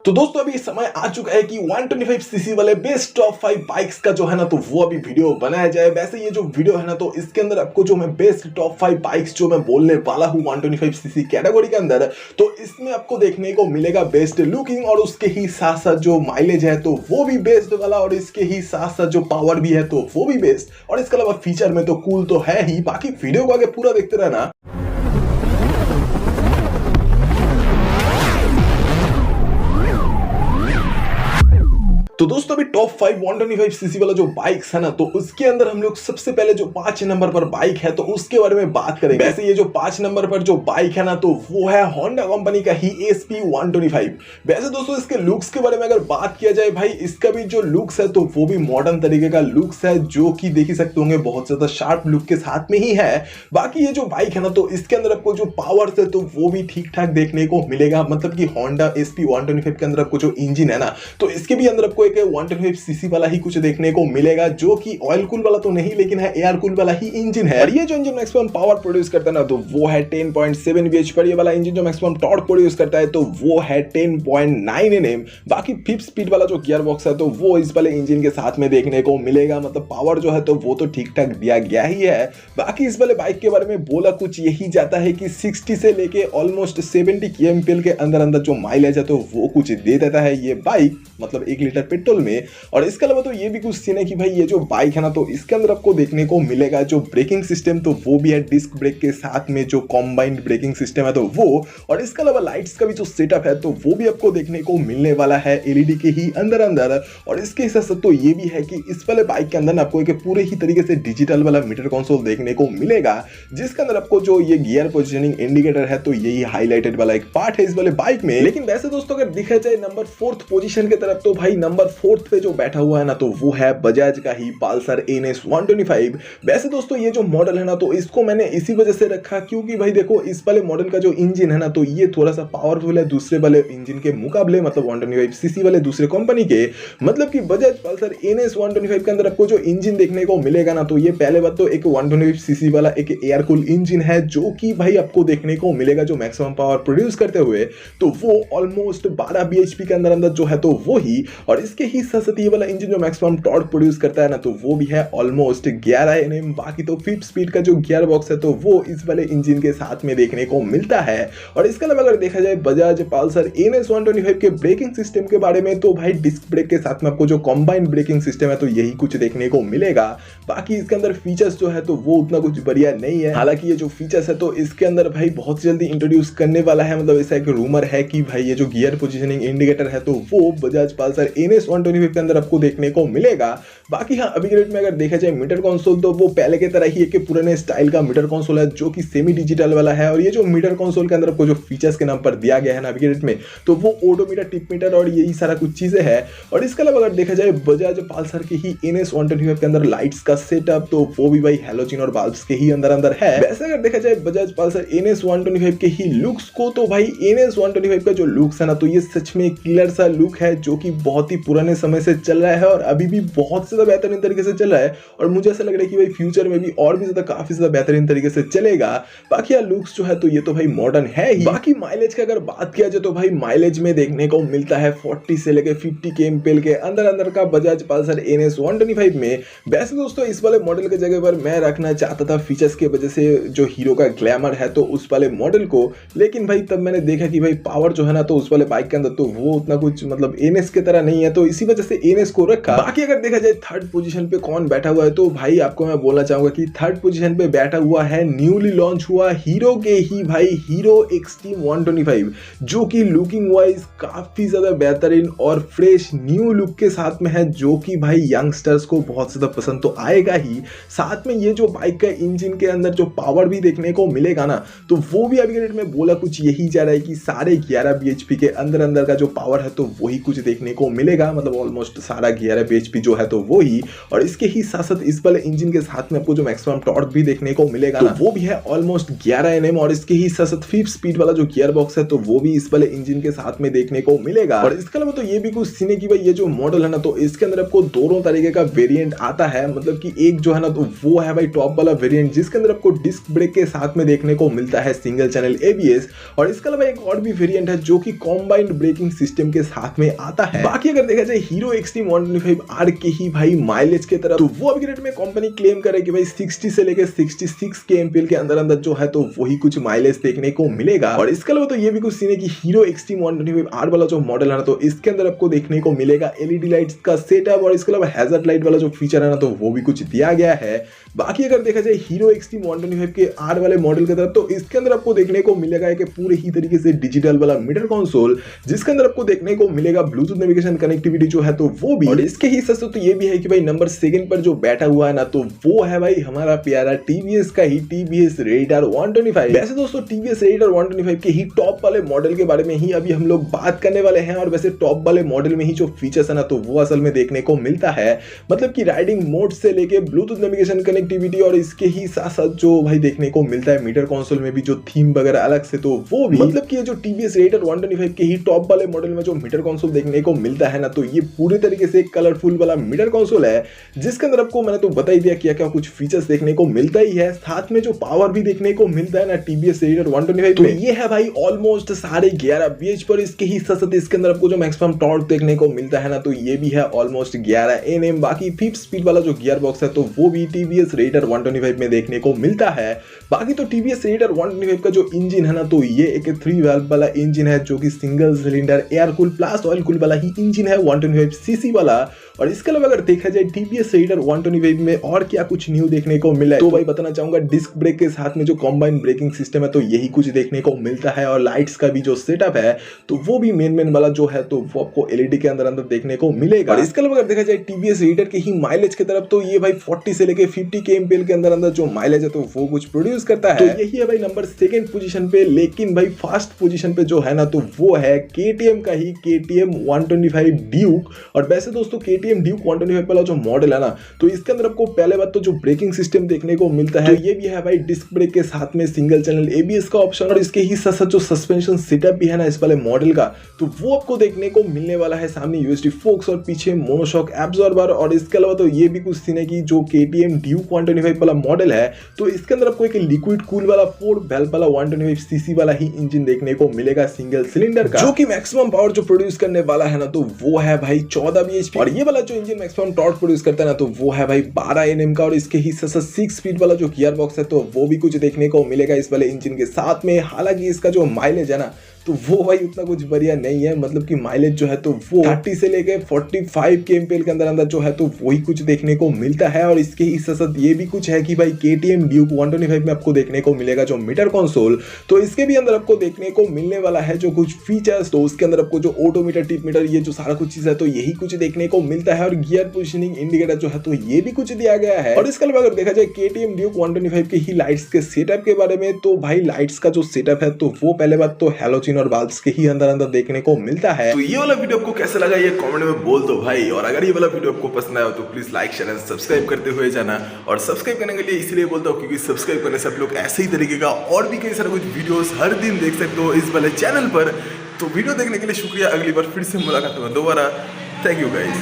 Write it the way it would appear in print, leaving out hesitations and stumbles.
तो दोस्तों अभी समय आ चुका है कि 125 सीसी वाले बेस्ट टॉप 5 बाइक्स का जो है ना तो वो अभी वीडियो बनाया जाए। वैसे ये जो वीडियो है ना तो इसके अंदर आपको जो मैं बेस्ट टॉप 5 बाइक्स जो मैं बोलने वाला हूँ 125 सीसी कैटेगरी के अंदर, तो इसमें आपको देखने को मिलेगा बेस्ट लुकिंग और उसके ही साथ साथ जो माइलेज है तो वो भी बेस्ट वाला, और इसके ही साथ साथ जो पावर भी है तो वो भी बेस्ट, और इसके अलावा फीचर में तो कूल तो है ही। बाकी वीडियो को आगे पूरा देखते रहना। तो दोस्तों अभी टॉप 5 125 सीसी वाला जो बाइक्स है ना तो उसके अंदर हम लोग सबसे पहले जो 5 नंबर पर बाइक है तो उसके बारे में बात करेंगे। वैसे ये जो 5 नंबर पर जो बाइक है ना तो वो है होंडा कंपनी का ही SP 125। वैसे दोस्तों इसके लुक्स के बारे में अगर बात किया जाए, भाई इसका भी जो लुक्स है तो वो भी मॉडर्न तरीके का लुक्स है, जो कि देख ही सकते होंगे बहुत ज्यादा शार्प लुक के साथ में ही है। बाकी ये जो बाइक है ना तो इसके अंदर आपको जो पावर है तो वो भी ठीक ठाक देखने को मिलेगा। मतलब कि होंडा SP 125 के अंदर आपको जो इंजन है ना तो इसके भी अंदर आपको 125 सीसी वाला ही कुछ देखने को मिलेगा, जो कि ऑयल कूल वाला तो नहीं लेकिन है एयर कूल वाला ही इंजन है। और ये जो इंजन मैक्सिमम पावर प्रोड्यूस करता है ना तो वो है 10.7 bhp पर। ये वाला इंजन जो मैक्सिमम टॉर्क प्रोड्यूस करता है तो वो है 10.9 Nm। बाकी 5 स्पीड वाला जो गियर बॉक्स है तो वो इस वाले इंजन के साथ में देखने को मिलेगा। मतलब पावर जो है तो वो तो ठीक ठाक दिया गया ही है। बाकी इस वाले बाइक के बारे में बोला कुछ यही जाता है कि 60 से लेके ऑलमोस्ट 70 kmpl के अंदर अंदर जो माइलेज है तो वो कुछ दे देता है ये बाइक, मतलब 1 लीटर पेट्रोल में। और इसके अलावा तो ये भी कुछ सीन है कि भाई ये जो बाइक है ना तो इसके अंदर आपको देखने को मिलेगा जो ब्रेकिंग सिस्टम तो वो भी है डिस्क ब्रेक के साथ में जो कॉम्बाइंड ब्रेकिंग सिस्टम है तो वो, और इसके अलावा लाइट्स का भी जो सेटअप है तो वो भी आपको देखने को मिलने वाला है LED के ही अंदर अंदर। और इसके हिसाब से तो ये भी है कि इस वाले बाइक के अंदर ना आपको एक पूरे ही तरीके से डिजिटल वाला मीटर कंसोल देखने को मिलेगा, जिसके अंदर आपको जो ये गियर पोजिशनिंग इंडिकेटर है तो यही हाईलाइटेड वाला एक पार्ट है इस वाले बाइक में। लेकिन वैसे दोस्तों अगर देखा जाए नंबर 4th पोजीशन की तरफ तो भाई नंबर 4th पे जो बैठा हुआ है ना तो वो है बजाज का ही पल्सर NS 125। वैसे दोस्तों ये जो मॉडल है ना तो इसको मैंने इसी वजह से रखा क्योंकि भाई देखो इस वाले मॉडल का जो इंजन है ना तो ये थोड़ा सा पावरफुल है दूसरे वाले इंजन के मुकाबले, मतलब 125 सीसी वाले दूसरे कंपनी के। मतलब कि बजाज पल्सर NS 125 के अंदर आपको जो इंजन देखने को मिलेगा ना तो ये पहले बात तो एक 125 सीसी वाला एक एयर कूल इंजन है, जो कि भाई आपको देखने को मिलेगा जो मैक्सिमम पावर प्रोड्यूस करते हुए तो वो ऑलमोस्ट 12 bhp के अंदर अंदर जो है तो वो ही। और इसके ही साथ ये वाला इंजन जो मैक्सिमम टॉर्क प्रोड्यूस करता है ना तो वो भी है ऑलमोस्ट 11 Nm। बाकी तो 5 स्पीड का जो गियर बॉक्स है तो वो इस वाले इंजन के साथ में देखने को मिलता है। और इसके अलावा अगर देखा जाए बजाज पल्सर NS 125 के ब्रेकिंग सिस्टम के बारे में तो भाई डिस्क ब्रेक के साथ में आपको जो कॉम्बाइंड ब्रेकिंग सिस्टम है तो यही कुछ देखने को मिलेगा। बाकी इसके अंदर फीचर्स जो है तो वो उतना कुछ बढ़िया नहीं है। हालांकि ये जो फीचर्स है तो इसके अंदर भाई बहुत जल्दी इंट्रोड्यूस करने वाला है। मतलब ऐसा एक रूमर है कि भाई ये जो गियर पोजिशनिंग इंडिकेटर है तो वो बजाज पल्सर NS 125 के अंदर आपको देखने को मिलेगा। बाकी हाँ अभी के डेट में अगर देखा जाए मीटर कंसोल तो वो पहले की तरह ही एक पुराने स्टाइल का मीटर कंसोल है जो कि सेमी डिजिटल वाला है। और ये जो मीटर कंसोल के अंदर आपको जो फीचर्स के नाम पर दिया गया है ना अभी के डेट में तो वो ओडोमीटर, टिप मीटर और यही सारा कुछ चीजें हैं। और इसके अलावा अगर देखा जाए बजाज पल्सर के ही NS 125 के अंदर लाइट्स का सेटअप तो वो भी भाई हैलोजन और बल्ब्स के ही अंदर अंदर है। वैसे अगर देखा जाए बजाज पल्सर NS 125 के ही लुक्स को तो भाई NS 125 का जो लुक्स है ना तो ये सच में क्लियर सा लुक है जो कि बहुत ही पुराने समय से चल रहा है और अभी भी बहुत ज्यादा बेहतरीन तरीके से चल रहा है। और मुझे ऐसा लग रहा है कि भाई फ्यूचर में भी और भी ज्यादा काफी ज्यादा बेहतरीन तरीके से चलेगा। बाकी यार लुक्स जो है तो ये तो भाई मॉडर्न है ही। बाकी माइलेज की अगर बात किया जाए तो भाई माइलेज में देखने को मिलता है 40 से लेकर 50 kmpl के अंदर अंदर का बजाज पल्सर NS 125 में। वैसे दोस्तों इस वाले मॉडल के जगह पर मैं रखना चाहता था फीचर्स की वजह से जो हीरो का ग्लैमर है तो उस वाले मॉडल को, लेकिन भाई तब मैंने देखा कि भाई पावर जो है ना तो उस वाले बाइक के अंदर तो वो उतना कुछ मतलब NS की तरह नहीं है, तो इसी वजह से NS को रखा। बाकी अगर देखा जाए 3rd पोजीशन पे कौन बैठा हुआ है तो भाई आपको मैं बोलना चाहूंगा कि 3rd पोजीशन पे बैठा हुआ है न्यूली लॉन्च हुआ हीरो के ही भाई हीरो एक्सट्रीम 125, जो कि लुकिंग वाइज काफी ज्यादा बेहतरीन और फ्रेश न्यू लुक के साथ में है, जो कि भाई यंगस्टर्स को बहुत ज्यादा पसंद तो आएगा ही। साथ में ये जो बाइक का इंजन के अंदर जो पावर भी देखने को मिलेगा ना तो वो भी अभी के डेट में बोला कुछ यही जा रहा है कि साढ़े 11 bhp के अंदर अंदर का जो पावर है तो वही कुछ देखने को मिलेगा। मिलेगा, मतलब ऑलमोस्ट सारा गियर है bhp जो है तो वो ही। और इसके ही साथ साथ इस वाले इंजन के साथ में आपको जो मैक्सिमम टॉर्क भी देखने को मिलेगा ना, वो भी है ऑलमोस्ट 11 Nm। और इसके ही साथ साथ 5 स्पीड वाला जो गियर बॉक्स है तो वो भी इस वाले इंजन के साथ में देखने को मिलेगा। और इसके अलावा तो ये भी कुछ सीने की भाई ये जो मॉडल है ना तो इसके अंदर आपको दोनों तरीके का वेरिएंट आता है, मतलब कि एक जो है ना तो वो है भाई टॉप वाला वेरिएंट जिसके अंदर आपको डिस्क ब्रेक के साथ में देखने को मिलता है सिंगल चैनल एबीएस। और इसके अलावा एक और भी वेरिएंट है जो कि कॉम्बाइंड ब्रेकिंग सिस्टम के साथ में आता है। बाकी अगर देखा जाए हीरो एक्सट्रीम 125R के ही भाई माइलेज की तरफ, तो वो अपग्रेड में कंपनी क्लेम करे कि भाई 60 से लेकर 66 kmpl के अंदर अंदर जो है तो वही कुछ माइलेज देखने को मिलेगा। और इसके अलावा तो ये भी कुछ सीन है कि हीरो एक्सट्रीम 125R वाला जो मॉडल है ना तो इसके अंदर आपको देखने को मिलेगा एलईडी लाइट्स का सेटअप। और इसके अलावा हैजर्ड लाइट वाला जो फीचर है ना तो वो भी कुछ दिया गया है। बाकी अगर देखा जाए हीरो एक्सट्रीम 125 के आर वाले मॉडल की तरफ, तो इसके अंदर आपको देखने को मिलेगा कि पूरे ही तरीके से डिजिटल वाला मीटर कंसोल जिसके अंदर आपको देखने को मिलेगा ब्लूटूथ नेविगेशन कनेक्टिविटी जो है तो वो भी। और इसके ही साथ तो ये भी है कि भाई नंबर 2 पर जो बैठा हुआ है ना तो वो है भाई हमारा प्यारा टीवीएस का ही टीवीएस रेडियर 125। वैसे दोस्तों टीवीएस रेडियर 125 के ही टॉप वाले मॉडल के बारे में ही अभी हम लोग बात करने वाले हैं। और वैसे टॉप वाले मॉडल में ही जो फीचर्स है ना तो वो असल में देखने को मिलता है, मतलब कि राइडिंग मोड से लेके ब्लूटूथ नेविगेशन कनेक्टिविटी और इसके ही साथ साथ जो भाई देखने को मिलता है मीटर कंसोल में भी जो थीम वगैरह अलग से, तो वो भी मतलब कि ये जो टीवीएस रेडियर 125 के ही टॉप वाले मॉडल में जो मीटर कंसोल देखने को मिलता है ना तो ये पूरे तरीके से कलरफुल वाला मीटर कंसोल है जिसके अंदर आपको मैंने तो बता ही दिया क्या क्या कुछ फीचर्स देखने को मिलता ही है, साथ में जो पावर भी देखने को मिलता है ना टीवीएस रेडियर 125 तो ये है भाई ऑलमोस्ट साढ़े 11 bhp पर। इसके ही साथ साथ इसके अंदर आपको जो मैक्सिमम टॉर्क देखने को मिलता है ना तो ये भी है ऑलमोस्ट 11 Nm। बाकी 5 स्पीड वाला जो गियर बॉक्स है तो वो भी टीवीएस रेडियर 125 में देखने को मिलता है। बाकी तो टीवीएस रेडियर 125 का जो इंजन है ना तो ये एक 3 वाल्व वाला इंजन है जो कि single cylinder air cool plus oil cool वाला ही इंजन है 125 सीसी वाला। और इसके अलावा अगर देखा जाए टीवीएस रेडियर 125 में और क्या कुछ न्यू देखने को मिला है तो भाई बताना चाहूंगा डिस्क ब्रेक के साथ में जो कॉम्बाइंड ब्रेकिंग सिस्टम है तो यही कुछ देखने को मिलता है। और लाइट्स का भी जो सेटअप है तो वो भी मेन वाला जो है तो वो आपको एलईडी के अंदर अंदर देखने को मिलेगा। और इसके अलावा अगर देखा जाए टीवीएस रेडियर के ही माइलेज की तरफ तो ये भाई 40 से लेके 50 kmpl के अंदर अंदर जो माइलेज है तो वो कुछ प्रोड्यूस करता है। तो यही है भाई नंबर 2 पोजीशन पे। लेकिन भाई फर्स्ट पोजीशन पे जो है ना तो वो है KTM का ही KTM 125 ड्यूक। और वैसे दोस्तों KTM ड्यूक 125 वाला जो मॉडल है ना तो इसके अंदर आपको पहले बात तो जो ब्रेकिंग सिस्टम देखने को मिलता है ये भी है भाई डिस्क ब्रेक के साथ में सिंगल चैनल एबीएस का ऑप्शन। और इसके ही साथ साथ जो सस्पेंशन सेटअप भी है ना इस वाले मॉडल का तो वो आपको देखने को मिलने वाला है, सामने यूएसडी फोक्स और पीछे मोनोशॉक एब्जॉर्बर। और इसके अलावा तो ये भी कुछ सीन है कि जो KTM ड्यूक 125 वाला मॉडल है तो इसके अंदर आपको एक लिक्विड कूल वाला 4 वाल्व वाला 125 सीसी वाला ही इंजन देखने को मिलेगा सिंगल सिलेंडर का, जो कि मैक्सिमम पावर जो प्रोड्यूस करने वाला है ना तो वो है भाई 14 bhp। और ये वाला जो इंजन मैक्सिमम टॉर्क प्रोड्यूस करता है ना तो वो है भाई 12 Nm का। और इसके ही साथ 6 स्पीड वाला जो गियर बॉक्स है तो वो भी कुछ देखने को मिलेगा इस वाले इंजन के साथ में। हालांकि इसका जो माइलेज है ना तो वो भाई उतना कुछ बढ़िया नहीं है, मतलब कि माइलेज जो है तो वो 30 से लेके 45 kmpl के अंदर अंदर जो है तो वही कुछ देखने को मिलता है। और इसके ही साथ ये भी कुछ है कि भाई KTM ड्यूक 125 में आपको देखने को मिलेगा जो मीटर कंसोल, तो इसके भी अंदर आपको देखने को मिलने वाला है जो कुछ फीचर्स। तो उसके अंदर आपको जो ऑटोमीटर टिप मीटर ये जो सारा कुछ चीज है तो यही कुछ देखने को मिलता है। और गियर पोजिशनिंग इंडिकेटर जो है तो ये भी कुछ दिया गया है। और इसके अलावा अगर देखा जाए KTM ड्यूक 125 के ही लाइट्स के सेटअप के बारे में तो भाई लाइट्स का जो सेटअप है तो वो पहले बात तो हैलोजन और बल्ब्स के ही अंदर अंदर देखने को मिलता है। तो ये वाला वीडियो आपको कैसा लगा ये कमेंट में बोल दो भाई। और अगर ये वाला वीडियो आपको पसंद आया तो please like share and subscribe करते हुए जाना। और सब्सक्राइब करने के लिए इसलिए बोलता हूँ क्योंकि सब्सक्राइब करने से आप लोग ऐसे ही तरीके का और भी कई सारे कुछ वीडियोस हर दिन देख सकते हो इस वाले चैनल पर। तो वीडियो देखने के लिए शुक्रिया, अगली बार फिर से मुलाकात होगा दोबारा। Thank you guys.